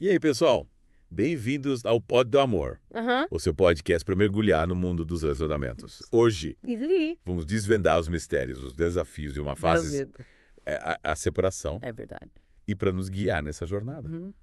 E aí, pessoal? Bem-vindos ao Pod do Amor, Aham. o seu podcast para mergulhar no mundo dos relacionamentos. Hoje, Ih, vamos desvendar os mistérios, os desafios de uma quero fase, ver. a separação, É verdade. e para nos guiar nessa jornada. Uhum.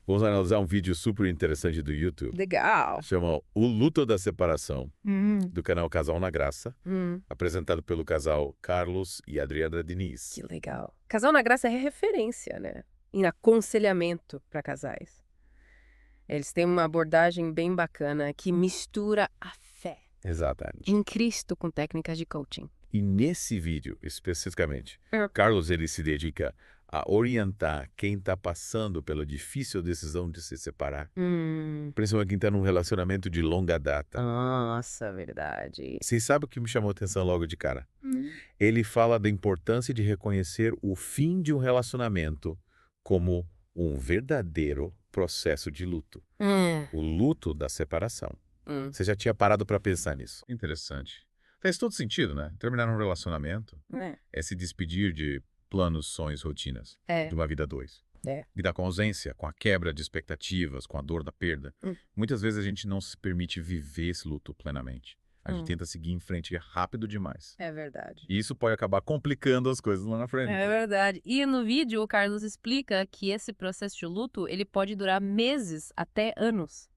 Vamos analisar um vídeo super interessante do YouTube. Legal. Chama O Luto da Separação, do canal Casal na Graça, Hum, apresentado pelo casal Carlos e Adriana Diniz. que legal. Casal na Graça é referência, né? Em aconselhamento para casais. Eles têm uma abordagem bem bacana que mistura a fé Exatamente. em Cristo com técnicas de coaching. E nesse vídeo, especificamente, É. Carlos ele se dedica a orientar quem está passando pela difícil decisão de se separar, principalmente quem está num relacionamento de longa data. Nossa, verdade. Vocês sabem o que me chamou a atenção logo de cara? Hum. Ele fala da importância de reconhecer o fim de um relacionamento como um verdadeiro processo de luto. O luto da separação. Você já tinha parado para pensar nisso? Interessante. Faz todo sentido, né? Terminar um relacionamento é se despedir de planos, sonhos, rotinas É. de uma vida a dois. É. Lidar com a ausência, com a quebra de expectativas, com a dor da perda. Muitas vezes a gente não se permite viver esse luto plenamente. A gente tenta seguir em frente rápido demais. É verdade. E isso pode acabar complicando as coisas lá na frente. É verdade. E no vídeo o Carlos explica que esse processo de luto, ele pode durar meses até anos.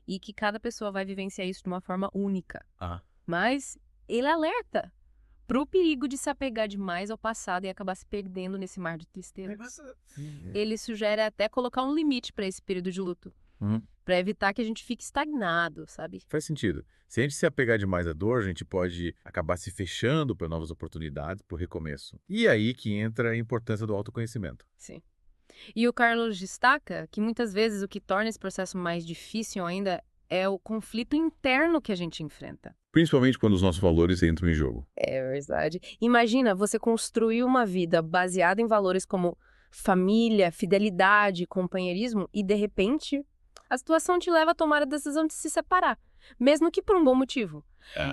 E que cada pessoa vai vivenciar isso de uma forma única. Ah, Mas ele alerta pro perigo de se apegar demais ao passado e acabar se perdendo nesse mar de tristeza. Ele sugere até colocar um limite para esse período de luto, para evitar que a gente fique estagnado, sabe? faz sentido. Se a gente se apegar demais à dor, a gente pode acabar se fechando para novas oportunidades, para o recomeço. E aí que entra a importância do autoconhecimento. Sim. E o Carlos destaca que muitas vezes o que torna esse processo mais difícil ainda é o conflito interno que a gente enfrenta. Principalmente quando os nossos valores entram em jogo. É verdade. Imagina você construir uma vida baseada em valores como família, fidelidade, companheirismo e, de repente, a situação te leva a tomar a decisão de se separar, mesmo que por um bom motivo.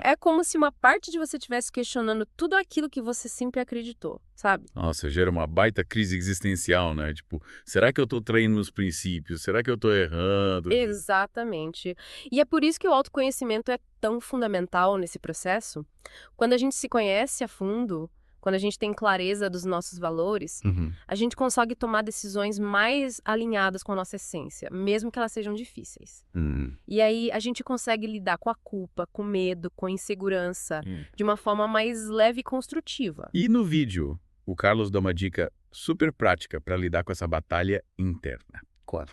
É como se uma parte de você estivesse questionando tudo aquilo que você sempre acreditou, sabe? Nossa, gera uma baita crise existencial, né? Tipo, será que eu tô traindo meus princípios? Será que eu tô errando? Exatamente. E é por isso que o autoconhecimento é tão fundamental nesse processo. Quando a gente se conhece a fundo, quando a gente tem clareza dos nossos valores, a gente consegue tomar decisões mais alinhadas com a nossa essência, mesmo que elas sejam difíceis. E aí a gente consegue lidar com a culpa, com medo, com a insegurança, de uma forma mais leve e construtiva. E no vídeo, o Carlos dá uma dica super prática para lidar com essa batalha interna. Qual?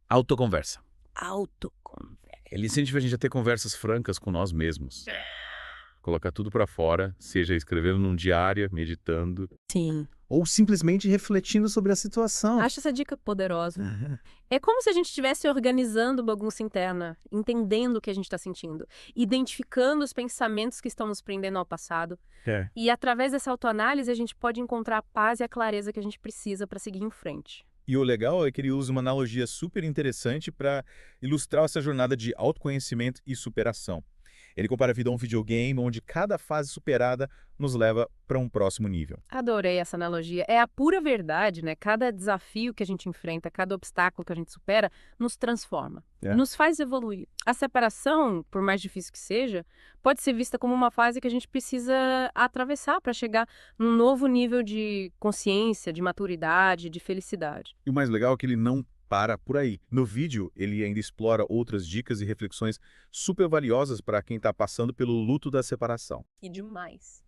Autoconversa. Autoconversa. Ele incentiva a gente a ter conversas francas com nós mesmos. Colocar tudo para fora, seja escrevendo num diário, meditando. Sim. Ou simplesmente refletindo sobre a situação. Acho essa dica poderosa. É como se a gente estivesse organizando bagunça interna, entendendo o que a gente está sentindo, identificando os pensamentos que estão nos prendendo ao passado. E através dessa autoanálise a gente pode encontrar a paz e a clareza que a gente precisa para seguir em frente. E o legal é que ele usa uma analogia super interessante para ilustrar essa jornada de autoconhecimento e superação. Ele compara a vida a um videogame onde cada fase superada nos leva para um próximo nível. Adorei essa analogia. É a pura verdade, né? Cada desafio que a gente enfrenta, cada obstáculo que a gente supera, nos transforma, nos faz evoluir. A separação, por mais difícil que seja, pode ser vista como uma fase que a gente precisa atravessar para chegar num novo nível de consciência, de maturidade, de felicidade. E o mais legal é que ele não para por aí. No vídeo, ele ainda explora outras dicas e reflexões super valiosas para quem está passando pelo luto da separação. E demais.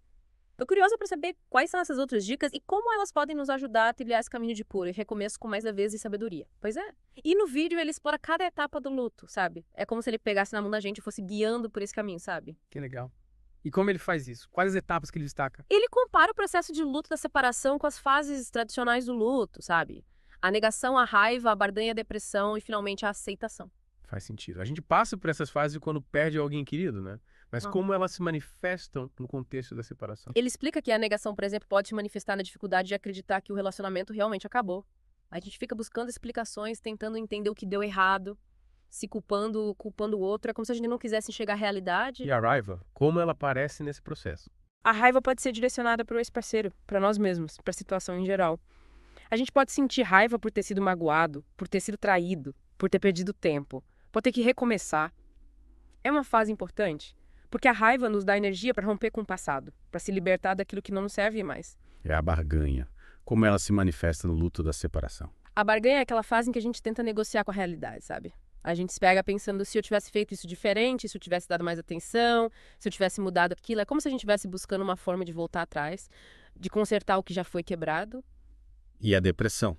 Tô curiosa para saber quais são essas outras dicas e como elas podem nos ajudar a trilhar esse caminho de cura e recomeço com mais leveza e sabedoria. Pois é. E no vídeo ele explora cada etapa do luto, sabe? É como se ele pegasse na mão da gente e fosse guiando por esse caminho, sabe? Que legal. E como ele faz isso? Quais as etapas que ele destaca? Ele compara o processo de luto da separação com as fases tradicionais do luto, sabe? A negação, a raiva, a barganha, a depressão e finalmente a aceitação. Faz sentido. A gente passa por essas fases quando perde alguém querido, né? Mas como elas se manifestam no contexto da separação? Ele explica que a negação, por exemplo, pode se manifestar na dificuldade de acreditar que o relacionamento realmente acabou. A gente fica buscando explicações, tentando entender o que deu errado, se culpando o outro. É como se a gente não quisesse enxergar a realidade. E a raiva, como ela aparece nesse processo? A raiva pode ser direcionada para o ex-parceiro, para nós mesmos, para a situação em geral. A gente pode sentir raiva por ter sido magoado, por ter sido traído, por ter perdido tempo, por ter que recomeçar. É uma fase importante, porque a raiva nos dá energia para romper com o passado, para se libertar daquilo que não nos serve mais. É a barganha. Como ela se manifesta no luto da separação. A barganha é aquela fase em que a gente tenta negociar com a realidade, sabe? A gente se pega pensando se eu tivesse feito isso diferente, se eu tivesse dado mais atenção, se eu tivesse mudado aquilo. É como se a gente estivesse buscando uma forma de voltar atrás, de consertar o que já foi quebrado. E a depressão?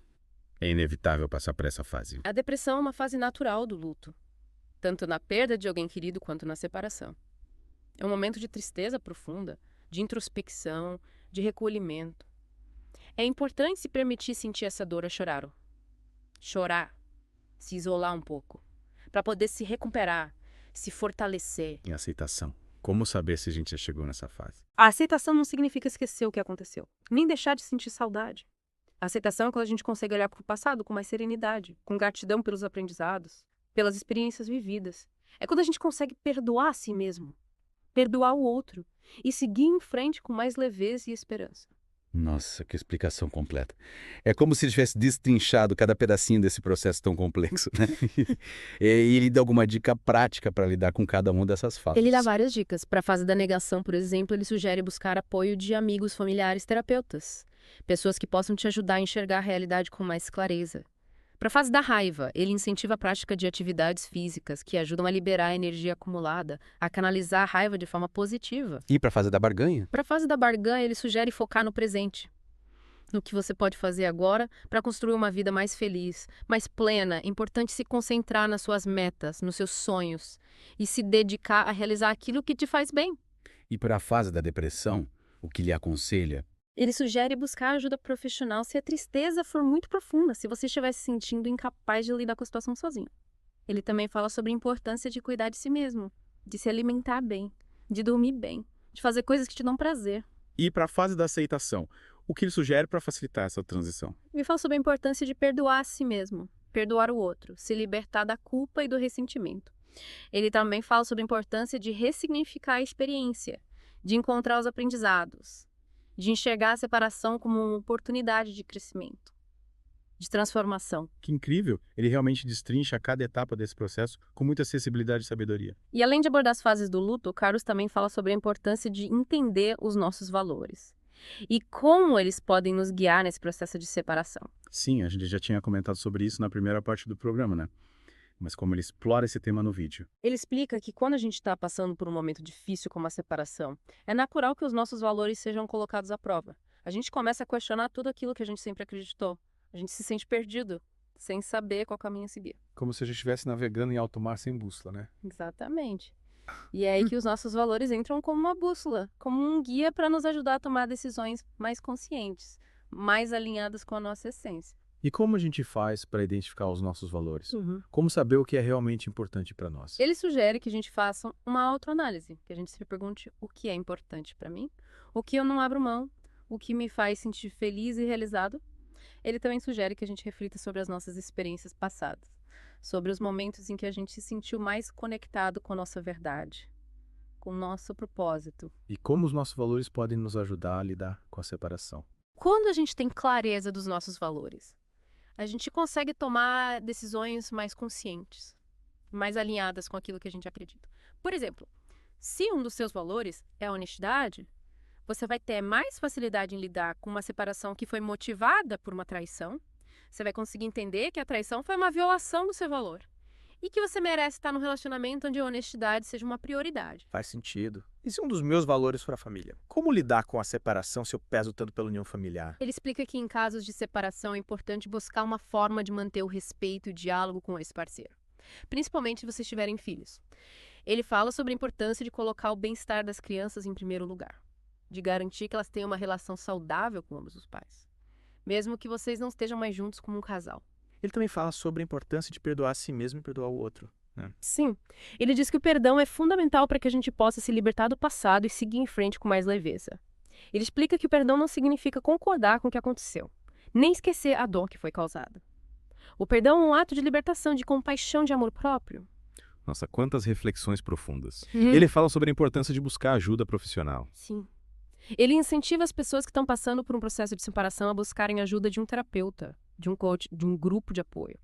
É inevitável passar por essa fase. A depressão é uma fase natural do luto, tanto na perda de alguém querido quanto na separação. É um momento de tristeza profunda, de introspecção, de recolhimento. É importante se permitir sentir essa dor a chorar. Chorar, se isolar um pouco, para poder se recuperar, se fortalecer. Em aceitação. Como saber se a gente já chegou nessa fase? A aceitação não significa esquecer o que aconteceu, nem deixar de sentir saudade. A aceitação é quando a gente consegue olhar para o passado com mais serenidade, com gratidão pelos aprendizados, pelas experiências vividas. É quando a gente consegue perdoar a si mesmo, perdoar o outro e seguir em frente com mais leveza e esperança. Nossa, que explicação completa. É como se tivesse destrinchado cada pedacinho desse processo tão complexo, né? E ele dá alguma dica prática para lidar com cada uma dessas fases. Ele dá várias dicas. Para a fase da negação, por exemplo, ele sugere buscar apoio de amigos, familiares, terapeutas. Pessoas que possam te ajudar a enxergar a realidade com mais clareza. Para a fase da raiva, ele incentiva a prática de atividades físicas que ajudam a liberar a energia acumulada, a canalizar a raiva de forma positiva. E para a fase da barganha? Para a fase da barganha, ele sugere focar no presente, no que você pode fazer agora para construir uma vida mais feliz, mais plena. É importante se concentrar nas suas metas, nos seus sonhos e se dedicar a realizar aquilo que te faz bem. E para a fase da depressão, o que lhe aconselha? Ele sugere buscar ajuda profissional se a tristeza for muito profunda, se você estiver se sentindo incapaz de lidar com a situação sozinho. Ele também fala sobre a importância de cuidar de si mesmo, de se alimentar bem, de dormir bem, de fazer coisas que te dão prazer. E para a fase da aceitação, o que ele sugere para facilitar essa transição? Ele fala sobre a importância de perdoar a si mesmo, perdoar o outro, se libertar da culpa e do ressentimento. Ele também fala sobre a importância de ressignificar a experiência, de encontrar os aprendizados, de enxergar a separação como uma oportunidade de crescimento, de transformação. Que incrível! Ele realmente destrincha cada etapa desse processo com muita sensibilidade e sabedoria. E além de abordar as fases do luto, o Carlos também fala sobre a importância de entender os nossos valores e como eles podem nos guiar nesse processo de separação. Sim, a gente já tinha comentado sobre isso na primeira parte do programa, né? Mas como ele explora esse tema no vídeo. Ele explica que quando a gente está passando por um momento difícil como a separação, é natural que os nossos valores sejam colocados à prova. A gente começa a questionar tudo aquilo que a gente sempre acreditou. A gente se sente perdido, sem saber qual caminho seguir. Como se a gente estivesse navegando em alto mar sem bússola, né? Exatamente. E é aí que os nossos valores entram como uma bússola, como um guia para nos ajudar a tomar decisões mais conscientes, mais alinhadas com a nossa essência. E como a gente faz para identificar os nossos valores? Como saber o que é realmente importante para nós? Ele sugere que a gente faça uma autoanálise, que a gente se pergunte o que é importante para mim, o que eu não abro mão, o que me faz sentir feliz e realizado. Ele também sugere que a gente reflita sobre as nossas experiências passadas, sobre os momentos em que a gente se sentiu mais conectado com a nossa verdade, com o nosso propósito. E como os nossos valores podem nos ajudar a lidar com a separação? Quando a gente tem clareza dos nossos valores, a gente consegue tomar decisões mais conscientes, mais alinhadas com aquilo que a gente acredita. Por exemplo, se um dos seus valores é a honestidade, você vai ter mais facilidade em lidar com uma separação que foi motivada por uma traição. Você vai conseguir entender que a traição foi uma violação do seu valor e que você merece estar num relacionamento onde a honestidade seja uma prioridade. Faz sentido. E se um dos meus valores for a família? Como lidar com a separação se eu peso tanto pela união familiar? Ele explica que em casos de separação é importante buscar uma forma de manter o respeito e o diálogo com esse parceiro, principalmente se vocês tiverem filhos. Ele fala sobre a importância de colocar o bem-estar das crianças em primeiro lugar, de garantir que elas tenham uma relação saudável com ambos os pais, mesmo que vocês não estejam mais juntos como um casal. Ele também fala sobre a importância de perdoar a si mesmo e perdoar o outro. Sim, ele diz que o perdão é fundamental para que a gente possa se libertar do passado e seguir em frente com mais leveza. Ele explica que o perdão não significa concordar com o que aconteceu, nem esquecer a dor que foi causada. O perdão é um ato de libertação, de compaixão, de amor próprio. Nossa, quantas reflexões profundas. Ele fala sobre a importância de buscar ajuda profissional. Sim. Ele incentiva as pessoas que estão passando por um processo de separação a buscarem ajuda de um terapeuta, de um coach, de um grupo de apoio.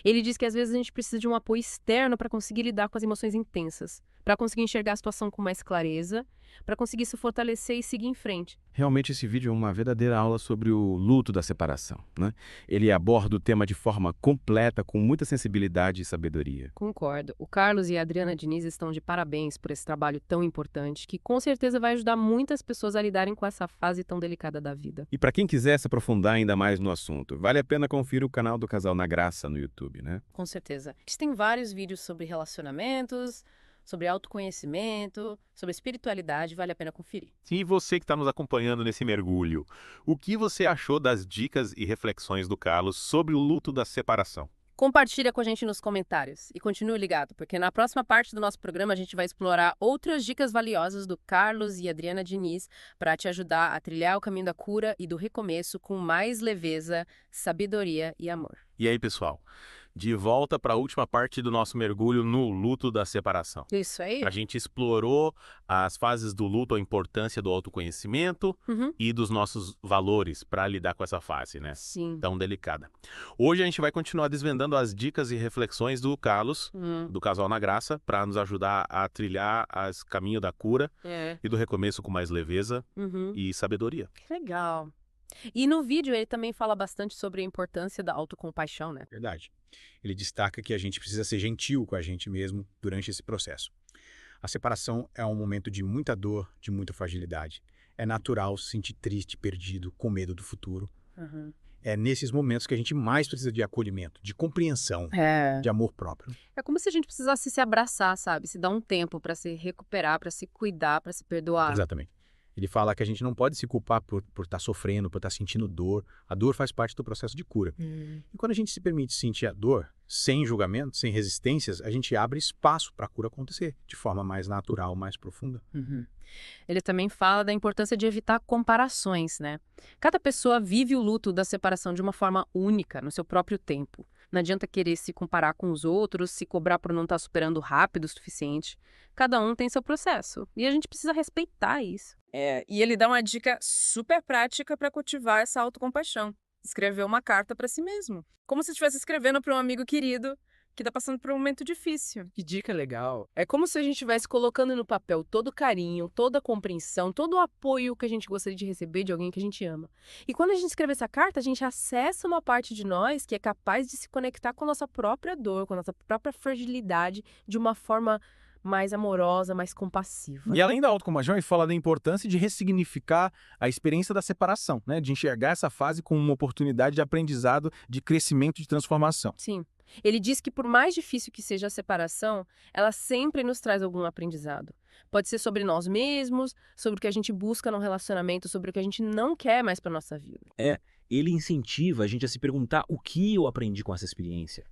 Ele diz que às vezes a gente precisa de um apoio externo para conseguir lidar com as emoções intensas, para conseguir enxergar a situação com mais clareza, para conseguir se fortalecer e seguir em frente. Realmente esse vídeo é uma verdadeira aula sobre o luto da separação, né? Ele aborda o tema de forma completa, com muita sensibilidade e sabedoria. Concordo. O Carlos e a Adriana Diniz estão de parabéns por esse trabalho tão importante, que com certeza vai ajudar muitas pessoas a lidarem com essa fase tão delicada da vida. E para quem quiser se aprofundar ainda mais no assunto, vale a pena conferir o canal do Casal na Graça no YouTube, né? Com certeza. Tem vários vídeos sobre relacionamentos, sobre autoconhecimento, sobre espiritualidade, vale a pena conferir. E você que está nos acompanhando nesse mergulho, o que você achou das dicas e reflexões do Carlos sobre o luto da separação? Compartilha com a gente nos comentários e continue ligado, porque na próxima parte do nosso programa a gente vai explorar outras dicas valiosas do Carlos e Adriana Diniz para te ajudar a trilhar o caminho da cura e do recomeço com mais leveza, sabedoria e amor. E aí, pessoal? De volta para a última parte do nosso mergulho no luto da separação. Isso aí. A gente explorou as fases do luto, a importância do autoconhecimento e dos nossos valores para lidar com essa fase, né? Sim. Tão delicada. Hoje a gente vai continuar desvendando as dicas e reflexões do Carlos, do Casal na Graça, para nos ajudar a trilhar os caminhos da cura e do recomeço com mais leveza e sabedoria. Que legal. E no vídeo ele também fala bastante sobre a importância da autocompaixão, né? Verdade. Ele destaca que a gente precisa ser gentil com a gente mesmo durante esse processo. A separação é um momento de muita dor, de muita fragilidade. É natural se sentir triste, perdido, com medo do futuro. É nesses momentos que a gente mais precisa de acolhimento, de compreensão, de amor próprio. É como se a gente precisasse se abraçar, sabe? Se dar um tempo para se recuperar, para se cuidar, para se perdoar. Exatamente. Ele fala que a gente não pode se culpar por estar sofrendo, por estar sentindo dor. A dor faz parte do processo de cura. E quando a gente se permite sentir a dor, sem julgamento, sem resistências, a gente abre espaço para a cura acontecer de forma mais natural, mais profunda. Ele também fala da importância de evitar comparações, né? Cada pessoa vive o luto da separação de uma forma única, no seu próprio tempo. Não adianta querer se comparar com os outros, se cobrar por não estar superando rápido o suficiente. Cada um tem seu processo. E a gente precisa respeitar isso. E ele dá uma dica super prática para cultivar essa autocompaixão. Escrever uma carta para si mesmo. Como se estivesse escrevendo para um amigo querido que está passando por um momento difícil. Que dica legal. É como se a gente estivesse colocando no papel todo o carinho, toda a compreensão, todo o apoio que a gente gostaria de receber de alguém que a gente ama. E quando a gente escreve essa carta, a gente acessa uma parte de nós que é capaz de se conectar com a nossa própria dor, com a nossa própria fragilidade, de uma forma mais amorosa, mais compassiva. E além da autocompaixão, ele fala da importância de ressignificar a experiência da separação, né? De enxergar essa fase como uma oportunidade de aprendizado, de crescimento, de transformação. Sim. Ele diz que por mais difícil que seja a separação, ela sempre nos traz algum aprendizado. Pode ser sobre nós mesmos, sobre o que a gente busca no relacionamento, sobre o que a gente não quer mais para nossa vida. Ele incentiva a gente a se perguntar o que eu aprendi com essa experiência.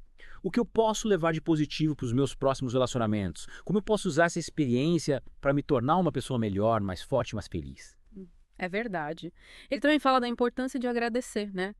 O que eu posso levar de positivo para os meus próximos relacionamentos? Como eu posso usar essa experiência para me tornar uma pessoa melhor, mais forte, mais feliz? É verdade. Ele também fala da importância de agradecer, né?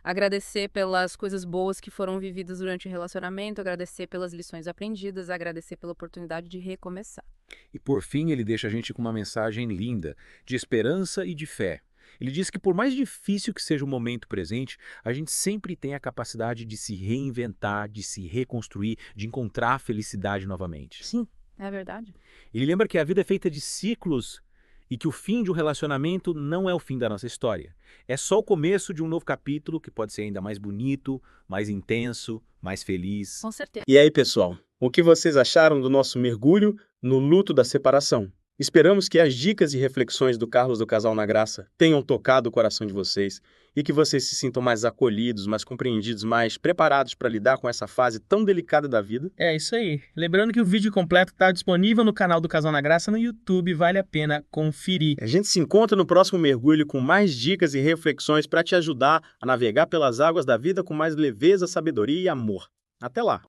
Agradecer pelas coisas boas que foram vividas durante o relacionamento, agradecer pelas lições aprendidas, agradecer pela oportunidade de recomeçar. E por fim, ele deixa a gente com uma mensagem linda, de esperança e de fé. Ele diz que por mais difícil que seja o momento presente, a gente sempre tem a capacidade de se reinventar, de se reconstruir, de encontrar a felicidade novamente. Sim, é verdade. Ele lembra que a vida é feita de ciclos e que o fim de um relacionamento não é o fim da nossa história. É só o começo de um novo capítulo que pode ser ainda mais bonito, mais intenso, mais feliz. Com certeza. E aí, pessoal, o que vocês acharam do nosso mergulho no luto da separação? Esperamos que as dicas e reflexões do Carlos do Casal na Graça tenham tocado o coração de vocês e que vocês se sintam mais acolhidos, mais compreendidos, mais preparados para lidar com essa fase tão delicada da vida. É isso aí. Lembrando que o vídeo completo está disponível no canal do Casal na Graça no YouTube, vale a pena conferir. A gente se encontra no próximo mergulho com mais dicas e reflexões para te ajudar a navegar pelas águas da vida com mais leveza, sabedoria e amor. Até lá!